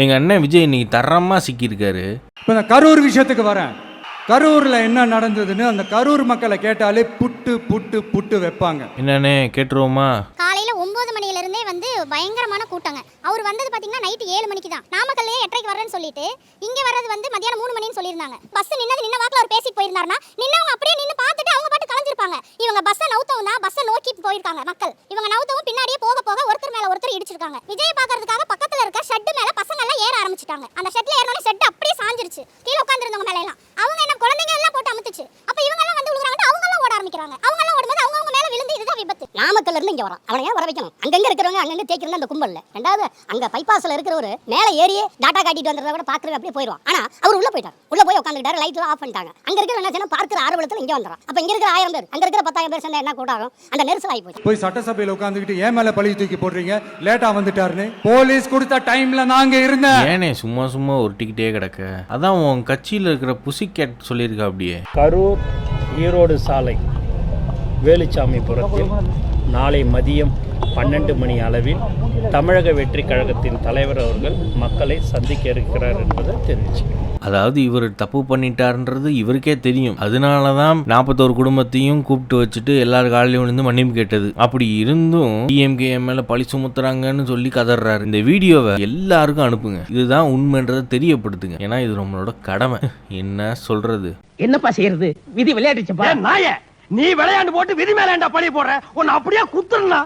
எங்கள் அண்ணன் விஜய் இன்னைக்கு தரமாக சிக்கியிருக்காரு. இப்போ நான் கரூர் விஷயத்துக்கு வரேன். கரூரில் என்ன நடந்ததுன்னு அந்த கரூர் மக்களை கேட்டாலே புட்டு புட்டு புட்டு வைப்பாங்க. என்னண்ணே கேட்டுருவோமா? காலையில் 9 மணிலேருந்தே வந்து பயங்கரமான கூட்டங்க. அவர் வந்தது பார்த்தீங்கன்னா நைட்டு 7 மணிக்கு தான். நாமக்கல்லையே 8:30 வரேன்னு சொல்லிட்டு இங்கே வர்றது வந்து மதியானம் 3 மணின்னு சொல்லியிருந்தாங்க. பஸ் நின்ன வாக்கில் அவர் பேசிட்டு போயிருந்தாருன்னா நின்னவங்க அப்படியே நின்று பார்த்துட்டு அவங்க பாட்டு கலைஞ்சிருப்பாங்க. இவங்க பஸ்ஸை நவுத்தவும் தான் பஸ்ஸை நோக்கி போயிருக்காங்க மக்கள். இவங்க நவுத்தவும் பின்னாடியே போக போக ஒருத்தர் மேலே ஒருத்தர் இடிச்சிருக்காங்க. விஜய் பார்க்கறதுக்காக பக்கத்தில் இருக்க ஷெட்டு மேலே பசங்க எல்லாம் ஏற ஆரம்பிச்சிட்டாங்க. அந்த ஷெட்டில் ஏறினோட ஷெட் அப்படியே சாஞ்சிருச்சு. கீழே உட்காந்துருந்தவங்க மேலே எல்லாம் அவங்க என்ன குழந்தைங்க எல்லாம் போட்டு அமுத்துச்சு. அப்போ இவங்க எல்லாம் வந்து விழுகுறாங்க, அவங்க எல்லாம் ஓட ஆரம்பிக்கிறாங்க. அவங்க எல்லாம் ஓடும்போது அவங்க மேலே விழுந்து இதுதான் விபத்து. நாமக்கல்ல இருந்து இங்க வரான், அவனை ஏன் வர வைக்கணும்? அங்கங்க இருக்கிறவங்க அங்கங்க தேய்க்கிறது அந்த கும்பல்ல. ரெண்டாவது அங்க பைபாஸ்ல இருக்கிறவரு மேல ஏறியே டாட்டா காட்டிட்டு வந்ததை விட பாக்குறது அப்படியே போயிடுவான். ஆனா அவர் உள்ள போயிட்டார். உள்ள போய் உட்காந்துட்டாரு, லைட் எல்லாம் ஆஃப் பண்ணிட்டாங்க. அங்க இருக்கிற என்ன செய்யணும், பார்க்கிற ஆர்வலத்துல இங்க வந்துறான். அப்ப இங்க இருக்கிற 1000 பேர் அங்க இருக்கிற 10,000 பேர் சேர்ந்தா என்ன கூட ஆகும்? அந்த நெரிசல் ஆகி போச்சு. போய் சட்டசபையில் உட்காந்துக்கிட்டு ஏன் மேலே பழி தூக்கி போடுறீங்க, லேட்டா வந்துட்டாருன்னு. போலீஸ் கொடுத்த டைம்ல நாங்க இருந்தேன். ஏனே சும்மா சும்மா ஒட்டிக்கிட்டே கிடக்க? அதான் உன் கட்சியில் இருக்கிற புசி கேட் சொல்லியிருக்கா அப்படியே. கரூர் ஈரோடு சாலை வேலுச்சாமிபுரத்தில் நாளை மதியம் 12 மணி அளவில் தமிழக வெற்றி கழகத்தின் தலைவர் அவர்கள் மக்களை சந்திக்க இருக்கிறார் என்பதை தெரிவிச்சுக்கிறேன். அதாவது இவர் தப்பு பண்ணிட்டாருன்றது இவருக்கே தெரியும். அதனால தான் 41 குடும்பத்தையும் கூப்பிட்டு வச்சுட்டு எல்லாரும் காலையிலும் விழுந்து மன்னிப்பு கேட்டது. அப்படி இருந்தும் டிஎம்கே மேல பழி சுமத்துறாங்கன்னு சொல்லி கதறாரு. இந்த வீடியோவை எல்லாருக்கும் அனுப்புங்க. இதுதான் உண்மைன்றதை தெரியப்படுத்துங்க. ஏன்னா இது நம்மளோட கடமை. என்ன சொல்றது? என்னப்பா செய்யறது? விதி விளையாடுச்சுப்பா. நாய நீ விளையாண்டு போட்டு விதி மேலேண்டா பழி போடுற, உன்னை அப்படியே குத்துறா.